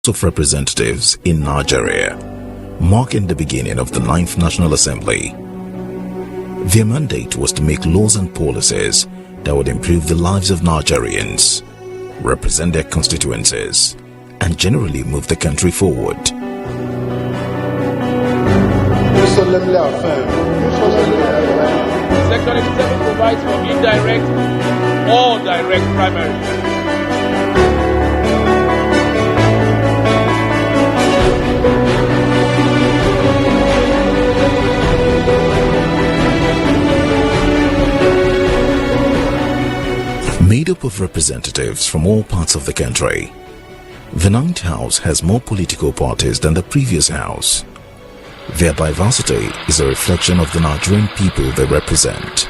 of Representatives in Nigeria, marking the beginning of the 9th National Assembly. Their mandate was to make laws and policies that would improve the lives of Nigerians, represent their constituencies, and generally move the country forward. Section 87 provides for indirect or direct primary. Made up of representatives from all parts of the country, the 9th House has more political parties than the previous House. Their diversity is a reflection of the Nigerian people they represent.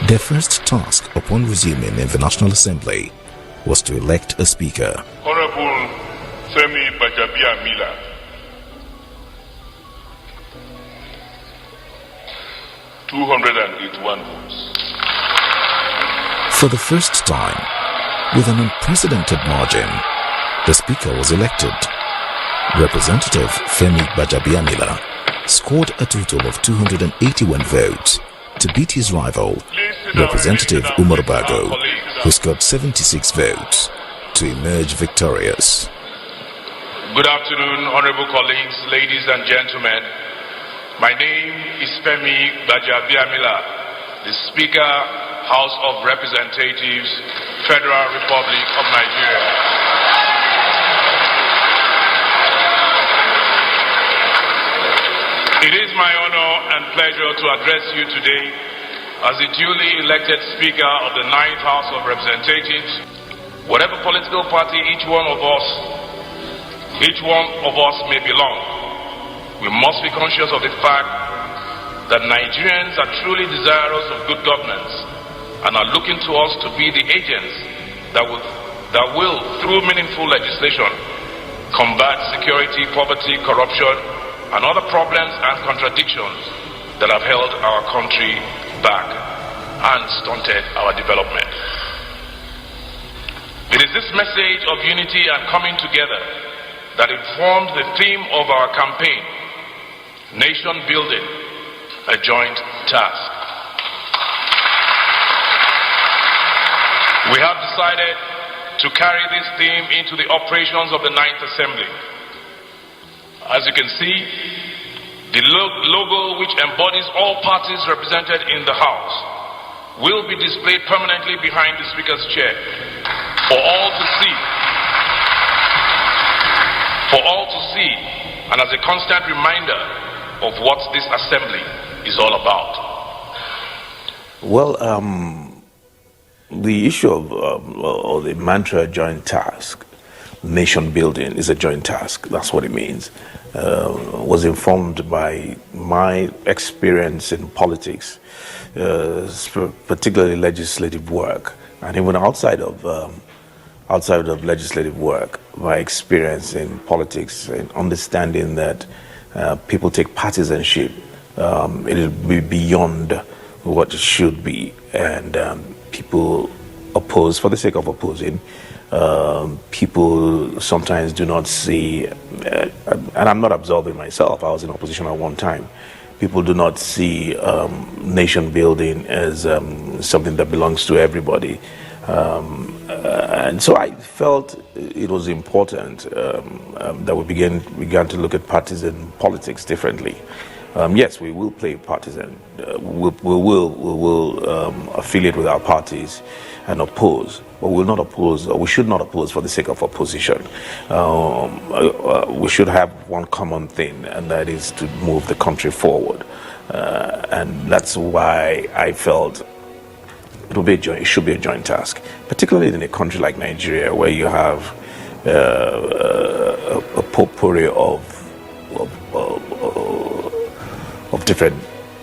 Their first task upon resuming in the National Assembly was to elect a Speaker. Honorable Femi Gbajabiamila. $281 votes. For the first time, with an unprecedented margin, the Speaker was elected. Representative Femi Gbajabiamila scored a total of 281 votes to beat his rival, Representative Umar Bago, who scored 76 votes, to emerge victorious. Good afternoon, honorable colleagues, ladies and gentlemen. My name is Femi Gbajabiamila, the Speaker, House of Representatives, Federal Republic of Nigeria. It is my honor and pleasure to address you today as the duly elected Speaker of the 9th House of Representatives. Whatever political party each one of us may belong, we must be conscious of the fact that Nigerians are truly desirous of good governance and are looking to us to be the agents that will, through meaningful legislation, combat security, poverty, corruption, and other problems and contradictions that have held our country back and stunted our development. It is this message of unity and coming together that informed the theme of our campaign, Nation Building, a Joint Task. We have decided to carry this theme into the operations of the 9th Assembly. As you can see, the logo, which embodies all parties represented in the House, will be displayed permanently behind the Speaker's chair for all to see. And as a constant reminder of what this Assembly is all about. Well, the issue of, or the mantra joint task, nation building is a joint task, that's what it means, was informed by my experience in politics, particularly legislative work, and even outside of legislative work, my experience in politics and understanding that people take partisanship, it will be beyond what it should be, and people oppose for the sake of opposing. People sometimes do not see, and I'm not absolving myself, I was in opposition at one time. People do not see nation building as something that belongs to everybody. And so I felt it was important that we began to look at partisan politics differently. Yes, we will play partisan. We will affiliate with our parties and oppose, but we will not oppose, or we should not oppose for the sake of opposition. We should have one common thing, and that is to move the country forward. And that's why I felt it should be a joint task, particularly in a country like Nigeria, where you have a potpourri of different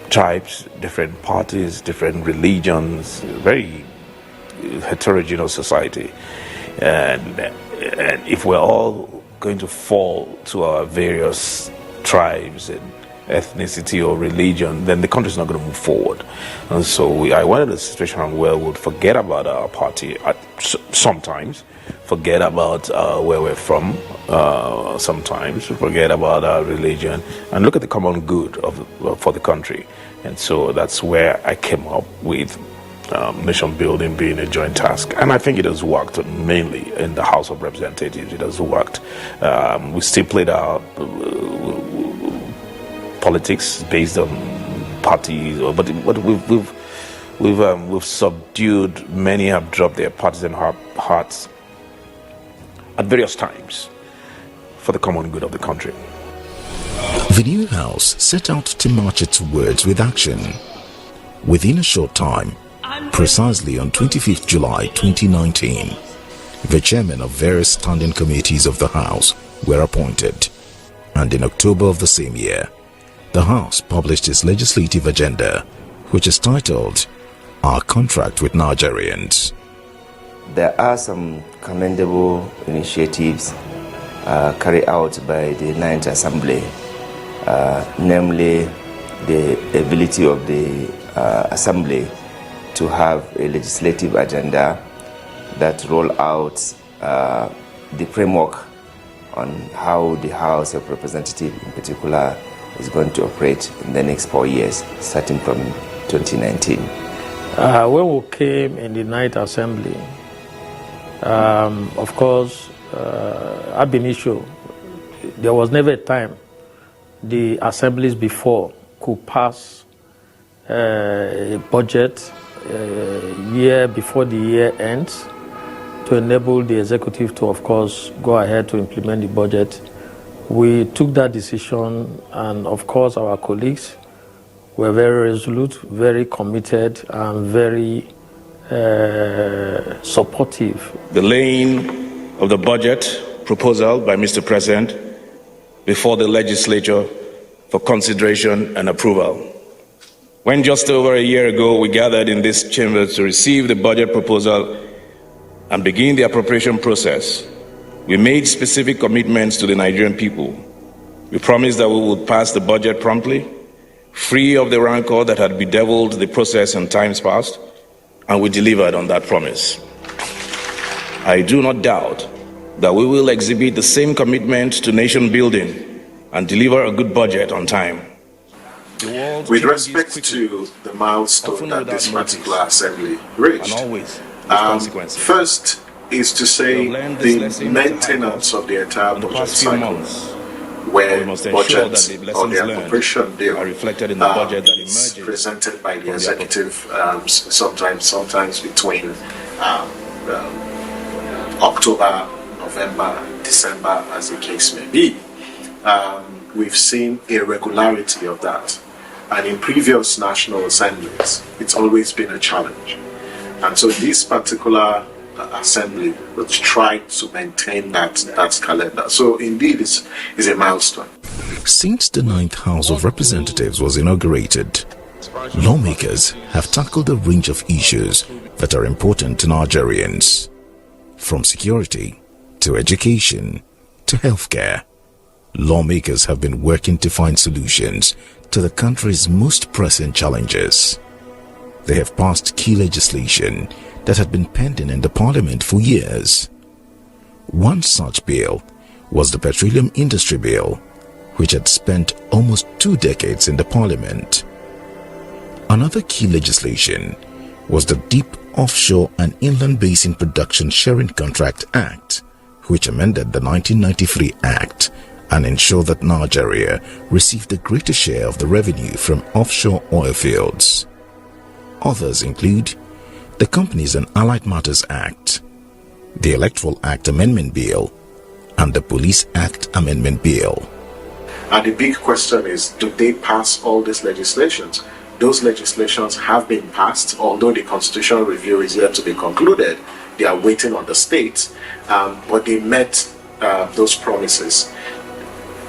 tribes, different parties, different religions, very heterogeneous society. And if we're all going to fall to our various tribes and ethnicity or religion, then the country is not going to move forward. And so I wanted a situation where we would forget about our party sometimes, forget about where we're from sometimes, forget about our religion, and look at the common good for the country. And so that's where I came up with nation building being a joint task. And I think it has worked, mainly in the House of Representatives. It has worked. We still played our politics based on parties, but we've subdued. Many have dropped their partisan hearts at various times for the common good of the country. The new House set out to march its words with action. Within a short time, precisely on 25th July 2019, the chairmen of various standing committees of the House were appointed, and in October of the same year, the House published its legislative agenda, which is titled Our Contract with Nigerians. There are some commendable initiatives carried out by the Ninth Assembly, namely the ability of the Assembly to have a legislative agenda that roll out the framework on how the House of Representatives in particular is going to operate in the next 4 years, starting from 2019. When we came in the Ninth Assembly, of course, ab initio, there was never a time the assemblies before could pass a budget year before the year ends to enable the executive to, of course, go ahead to implement the budget. We took that decision, and of course our colleagues were very resolute, very committed, and very supportive. The laying of the budget proposal by Mr. President before the legislature for consideration and approval. When just over a year ago we gathered in this chamber to receive the budget proposal and begin the appropriation process, we made specific commitments to the Nigerian people. We promised that we would pass the budget promptly, free of the rancor that had bedeviled the process in times past, and we delivered on that promise. I do not doubt that we will exhibit the same commitment to nation building and deliver a good budget on time. With respect to the milestone that this particular assembly reached, first is to say the maintenance of the entire budget cycle, where budgets or the appropriation bill is presented by the executive sometimes between October, November, December, as the case may be. We've seen a regularity of that. And in previous national assemblies, it's always been a challenge. And so this particular assembly will try to maintain that calendar. So indeed, it's a milestone. Since the 9th House of Representatives was inaugurated, lawmakers have tackled a range of issues that are important to Nigerians, from security to education to healthcare. Lawmakers have been working to find solutions to the country's most pressing challenges. They have passed key legislation that had been pending in the Parliament for years. One such bill was the Petroleum Industry Bill, which had spent almost 2 decades in the Parliament. Another key legislation was the Deep Offshore and Inland Basin Production Sharing Contract Act, which amended the 1993 Act and ensured that Nigeria received a greater share of the revenue from offshore oil fields. Others include the Companies and Allied Matters Act, the Electoral Act Amendment Bill, and the Police Act Amendment Bill. And the big question is, do they pass all these legislations? Those legislations have been passed, although the constitutional review is yet to be concluded. They are waiting on the states, but they met those promises.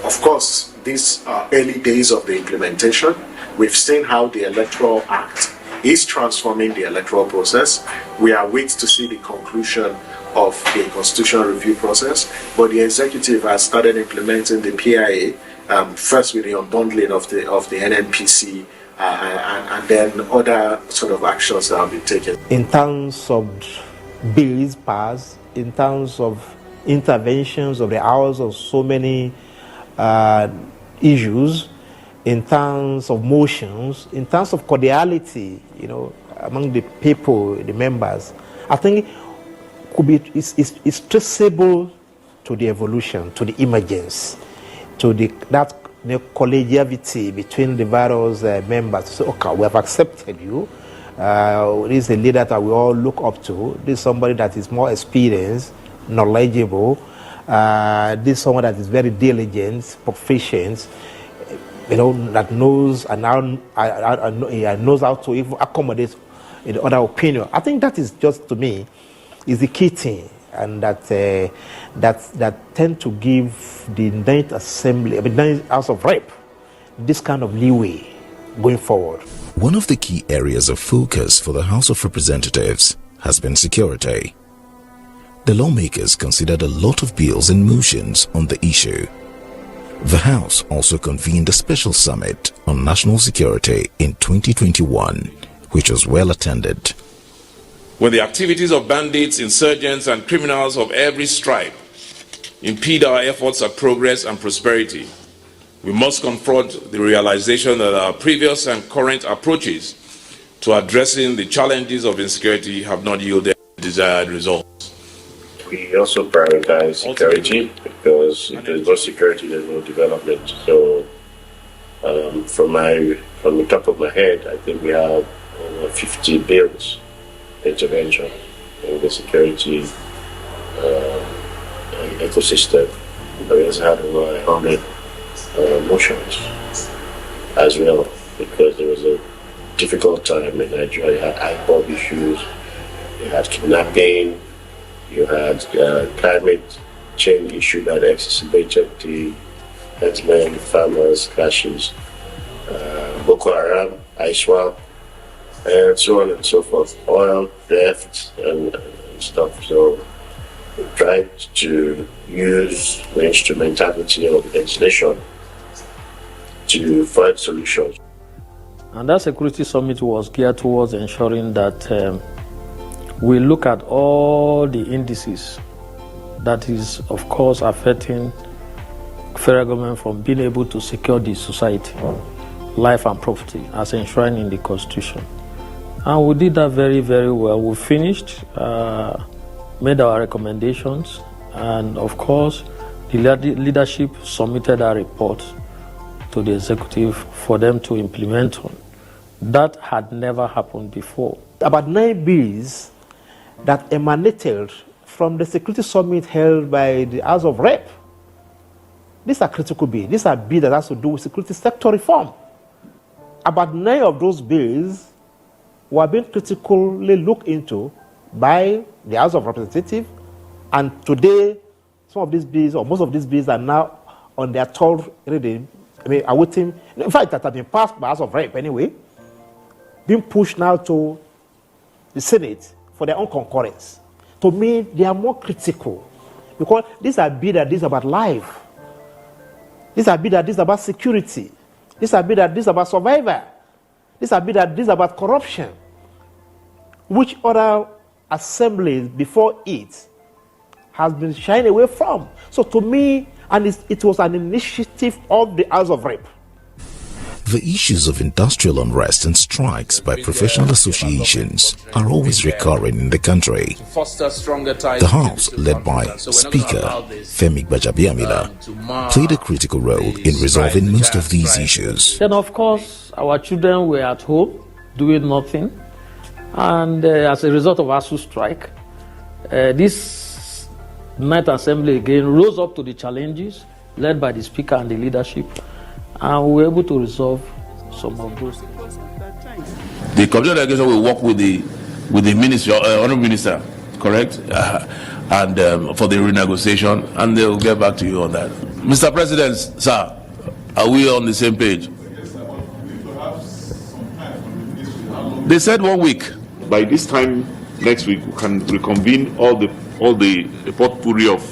Of course, these are early days of the implementation. We've seen how the Electoral Act is transforming the electoral process. We are waiting to see the conclusion of the constitutional review process, but the executive has started implementing the PIA first with the unbundling of the NNPC, and then other sort of actions that have been taken. In terms of bills passed, in terms of interventions of the hours of so many issues, in terms of motions, in terms of cordiality, among the people, the members, I think it's traceable to the evolution, to the emergence, to the collegiality between the various members. So, okay, we have accepted you. This is a leader that we all look up to. This is somebody that is more experienced, knowledgeable. This is someone that is very diligent, proficient, that knows and knows how to even accommodate in other opinion. I think that is just, to me, is the key thing, and that tend to give the Ninth Assembly, Ninth House of Rep, this kind of leeway going forward. One of the key areas of focus for the House of Representatives has been security. The lawmakers considered a lot of bills and motions on the issue. The House also convened a special summit on national security in 2021, which was well attended. When the activities of bandits, insurgents, and criminals of every stripe impede our efforts at progress and prosperity, we must confront the realization that our previous and current approaches to addressing the challenges of insecurity have not yielded desired results. We also prioritize security, because if there's no security, there's no development. So from the top of my head, I think we have over 50 bills intervention in the security ecosystem. We also had over 100 motions as well, because there was a difficult time in Nigeria. You had IPOB issues, you had kidnapping, you had climate change issue that exacerbated the herdsmen, farmers clashes, Boko Haram, ISWAP, and so on and so forth, oil theft and stuff. So we tried to use the instrumentality of legislation to find solutions. And that security summit was geared towards ensuring that we look at all the indices that is, of course, affecting federal government from being able to secure the society, life and property, as enshrined in the Constitution. And we did that very, very well. We finished, made our recommendations, and of course, the leadership submitted a report to the executive for them to implement on. That had never happened before. About 9 bills that emanated from the security summit held by the House of Rep. These are critical bills. These are bills that has to do with security sector reform. About 9 of those bills were being critically looked into by the House of Representatives, and today some of these bills, or most of these bills, are now on their third reading. Awaiting, in fact, that have been passed by House of Rep anyway, being pushed now to the Senate for their own concurrence. To me, they are more critical, because these are bills that is about life. These are bills that is about security. These are bills that is about survival. These are bills that is about corruption, which other assemblies before it has been shying away from. So to me, and it was an initiative of the House of Rep. The issues of industrial unrest and strikes by professional associations are always recurring in the country. The House, led by Speaker Femi Gbajabiamila, played a critical role in resolving most of these issues. Then, of course, our children were at home doing nothing. And as a result of ASU strike, this Ninth Assembly again rose up to the challenges led by the Speaker and the leadership, and we were able to resolve some of those things. The Commission Delegation will work with the Minister, Honourable Minister, correct? And for the renegotiation, and they will get back to you on that. Mr. President, sir, are we on the same page? They said 1 week. By this time next week, we can reconvene all the potpourri of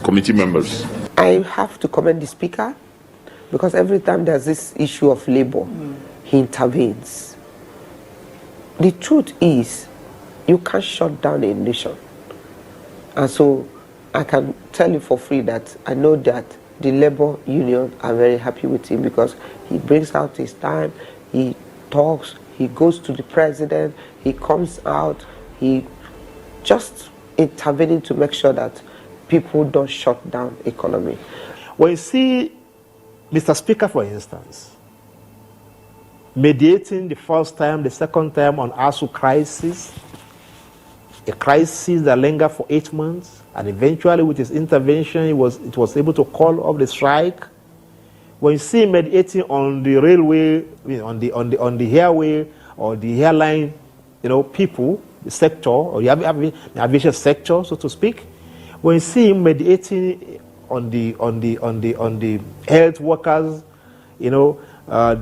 committee members. I have to commend the Speaker, because every time there's this issue of labor, he intervenes. The truth is, you can't shut down a nation. And so I can tell you for free that I know that the labor union are very happy with him, because he brings out his time, he talks, he goes to the president, he comes out, he just intervening to make sure that people don't shut down economy. When you see Mr. Speaker, for instance, mediating the first time, the second time on ASU crisis, a crisis that lingered for 8 months, and eventually with his intervention, it was able to call off the strike. When you see him mediating on the railway, on the airway or the airline, people, the sector, or the aviation sector, so to speak, when you see him mediating on the health workers,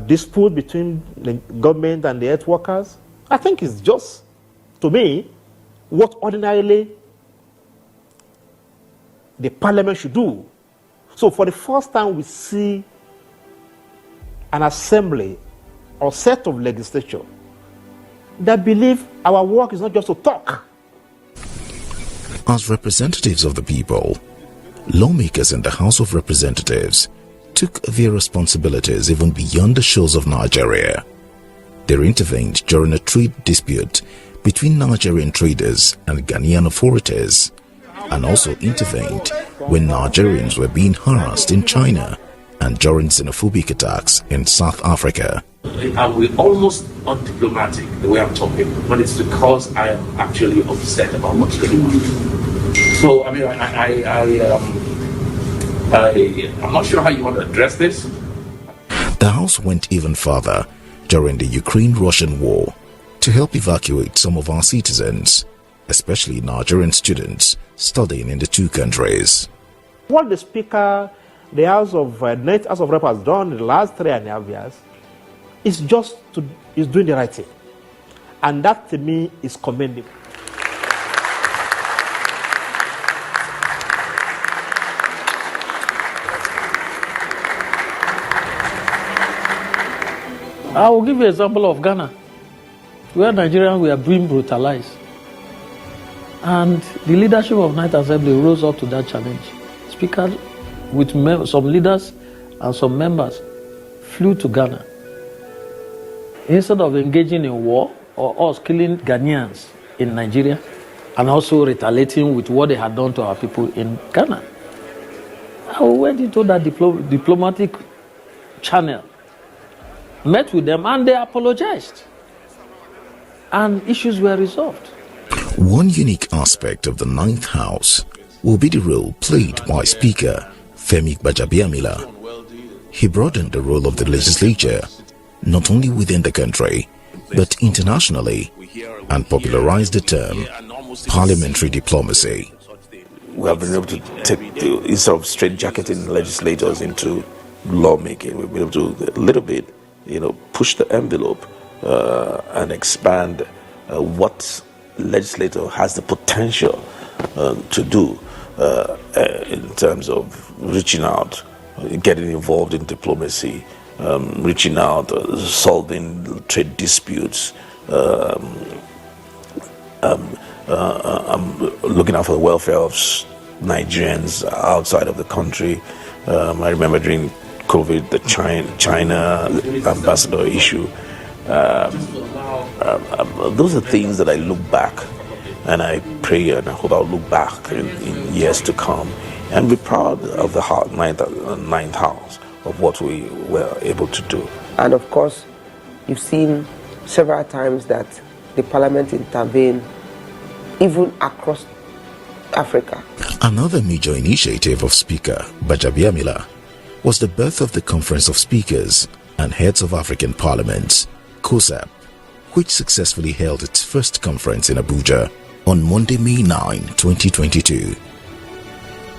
dispute between the government and the health workers, I think it's just, to me, what ordinarily the parliament should do. So for the first time, we see an assembly or set of legislature that believe our work is not just to talk. As representatives of the people, lawmakers in the House of Representatives took their responsibilities even beyond the shores of Nigeria. They intervened during a trade dispute between Nigerian traders and Ghanaian authorities, and also intervened when Nigerians were being harassed in China and during xenophobic attacks in South Africa. And we're almost undiplomatic the way I'm talking, but it's because I am actually upset about what's going on. So, I mean, I'm not sure how you want to address this. The House went even further during the Ukraine-Russian war to help evacuate some of our citizens, especially Nigerian students studying in the two countries. What the Speaker, the House of Rep has done in the last 3.5 years is doing the right thing. And that, to me, is commendable. I will give you an example of Ghana, where Nigerians were being brutalized. And the leadership of Ninth Assembly rose up to that challenge. Speaker, with some leaders and some members, flew to Ghana. Instead of engaging in war or us killing Ghanaians in Nigeria and also retaliating with what they had done to our people in Ghana, I went into that diplomatic channel, met with them, and they apologized. And issues were resolved. One unique aspect of the Ninth House will be the role played by Speaker Femi Gbajabiamila. He broadened the role of the legislature not only within the country but internationally, and popularized the term parliamentary diplomacy. We have been able to take instead of straitjacketing legislators into lawmaking, we've been able to a little bit, push the envelope and expand what legislator has the potential to do in terms of reaching out, getting involved in diplomacy, reaching out, solving trade disputes, looking out for the welfare of Nigerians outside of the country. I remember during COVID, the China ambassador issue. Those are things that I look back and I pray and I hope I'll look back in years to come and be proud of the ninth house, of what we were able to do. And of course, you've seen several times that the parliament intervened even across Africa. Another major initiative of Speaker Gbajabiamila was the birth of the Conference of Speakers and Heads of African Parliaments, COSAP, which successfully held its first conference in Abuja on Monday, May 9, 2022.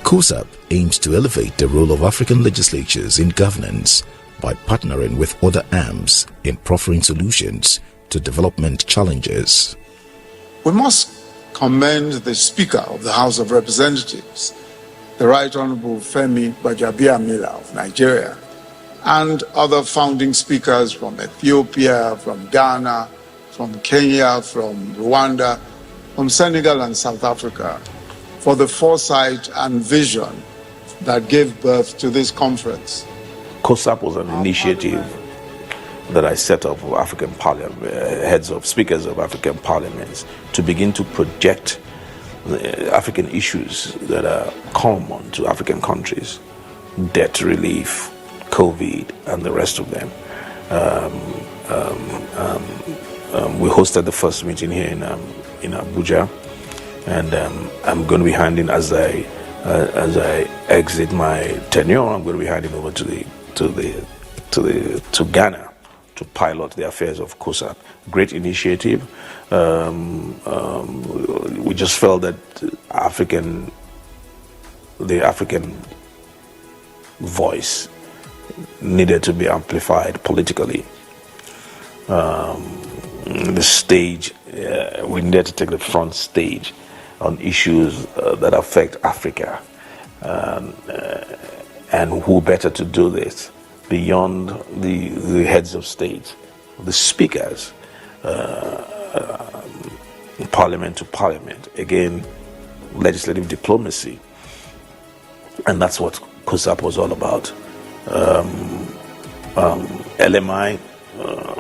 COSAP aims to elevate the role of African legislatures in governance by partnering with other arms in proffering solutions to development challenges. We must commend the Speaker of the House of Representatives the Right Honorable Femi Gbajabiamila of Nigeria, and other founding speakers from Ethiopia, from Ghana, from Kenya, from Rwanda, from Senegal and South Africa, for the foresight and vision that gave birth to this conference. COSAP was an initiative that I set up for African parliament, heads of speakers of African parliaments, to begin to project the African issues that are common to African countries: debt relief, COVID, and the rest of them. We hosted the first meeting here in Abuja, and I'm going to be handing, as I exit my tenure, I'm going to be handing over to Ghana to pilot the affairs of COSAP. Great initiative. We just felt that the African voice needed to be amplified politically. The stage, we needed to take the front stage on issues that affect Africa. And who better to do this beyond the heads of state, the speakers, parliament to parliament, again, legislative diplomacy. And that's what COSAP was all about. LMI,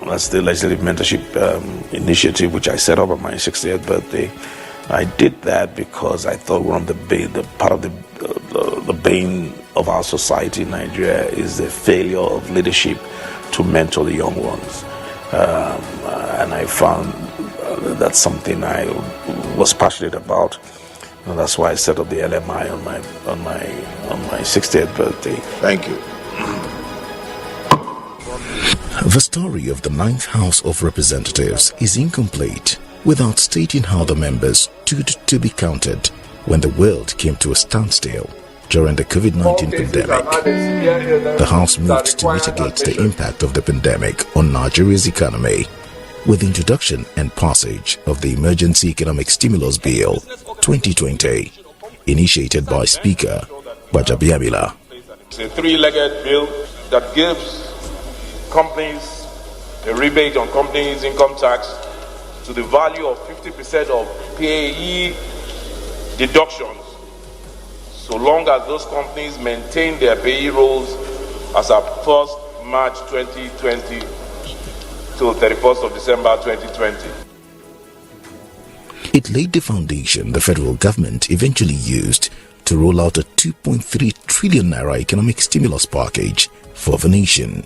that's the Legislative Mentorship Initiative, which I set up on my 60th birthday. I did that because I thought one of the part of the bane of our society in Nigeria is the failure of leadership to mentor the young ones. And I found that's something I was passionate about. And that's why I set up the LMI on my 60th birthday. Thank you. The story of the 9th House of Representatives is incomplete without stating how the members stood to be counted when the world came to a standstill during the COVID-19 pandemic. The House moved to mitigate the impact of the pandemic on Nigeria's economy with the introduction and passage of the Emergency Economic Stimulus Bill 2020, initiated by Speaker Gbajabiamila. It's a three-legged bill that gives companies a rebate on companies' income tax to the value of 50% of PAE deductions, so long as those companies maintain their PAE rolls as of 1st March 2020 till 31st of December 2020. It laid the foundation the federal government eventually used to roll out a 2.3 trillion naira economic stimulus package for the nation,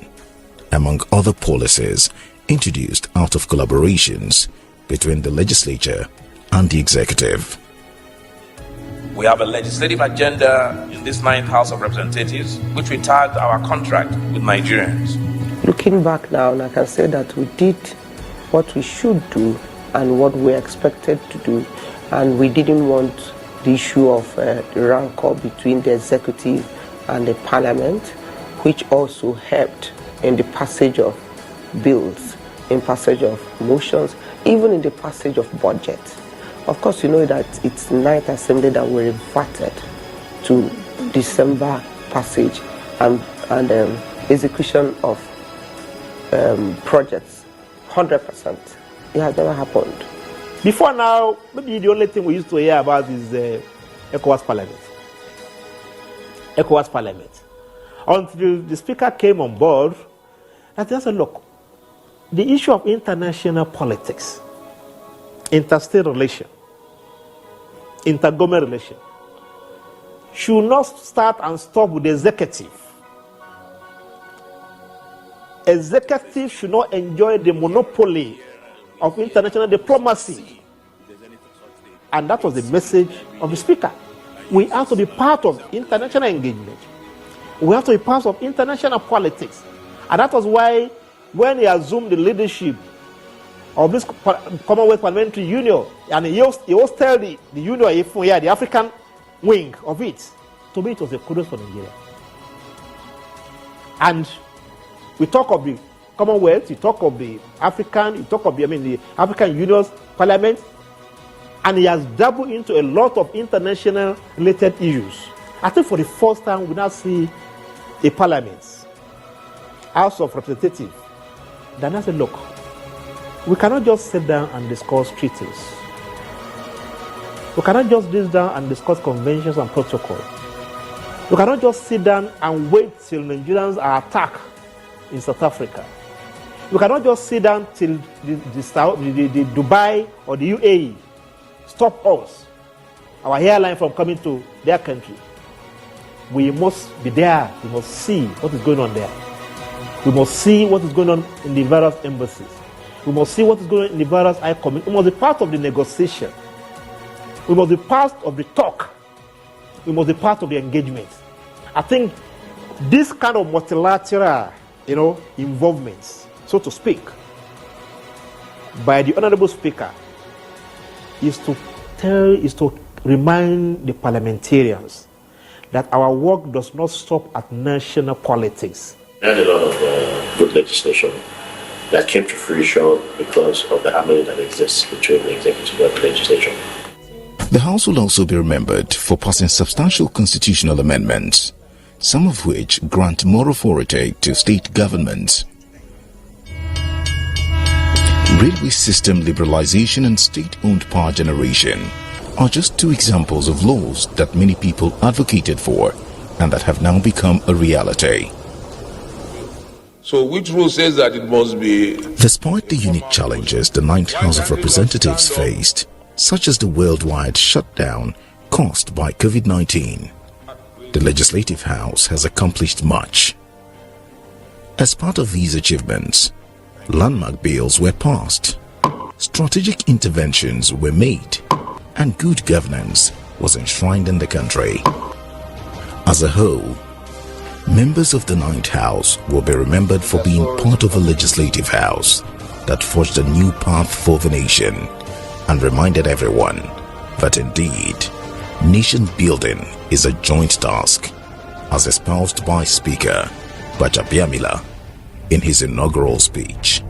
among other policies introduced out of collaborations between the legislature and the executive. We have a legislative agenda in this 9th House of Representatives, which we tagged our contract with Nigerians. Looking back now, I can say that we did what we should do and what we expected to do, and we didn't want the issue of the rancor between the executive and the parliament, which also helped in the passage of bills, in passage of motions, even in the passage of budget. Of course, you know that it's 9th Assembly that we reverted to December passage and execution of projects, 100%. It has never happened. Before now, maybe the only thing we used to hear about is ECOWAS Parliament. ECOWAS Parliament. Until the speaker came on board, and they said, look, the issue of international politics, interstate relation, intergovernmental relation, should not start and stop with the executive. Executive should not enjoy the monopoly of international diplomacy. And that was the message of the speaker. We have to be part of international engagement. We have to be part of international politics. And that was why when he assumed the leadership of this Commonwealth Parliamentary Union, and he was tell the union, the African wing of it, to me it was a kudos for Nigeria. And we talk of the Commonwealth, we talk of the African, we talk of the African Union's parliament, and he has dabbled into a lot of international related issues. I think for the first time we now see a parliament, House of Representatives, that now say, look, we cannot just sit down and discuss treaties. We cannot just sit down and discuss conventions and protocols. We cannot just sit down and wait till Nigerians are attacked in South Africa. We cannot just sit down till the Dubai or the UAE stop us, our airline, from coming to their country. We must be there. We must see what is going on there. We must see what is going on in the various embassies. We must see what is going on in the various high committees. We must be part of the negotiation. We must be part of the talk. We must be part of the engagement. I think this kind of multilateral, involvement, so to speak, by the Honorable Speaker, is to remind the parliamentarians that our work does not stop at national politics. We had a lot of good legislation that came to fruition because of the harmony that exists between the executive and the legislation. The House will also be remembered for passing substantial constitutional amendments, some of which grant more authority to state governments. Railway system liberalization and state-owned power generation are just two examples of laws that many people advocated for and that have now become a reality. So which rule says that it must be? Despite the unique challenges the Ninth House of Representatives faced, such as the worldwide shutdown caused by COVID-19, the Legislative House has accomplished much. As part of these achievements, landmark bills were passed, strategic interventions were made, and good governance was enshrined in the country. As a whole, members of the Ninth House will be remembered for being part of a Legislative House that forged a new path for the nation and reminded everyone that indeed, nation building is a joint task, as espoused by Speaker Gbajabiamila in his inaugural speech.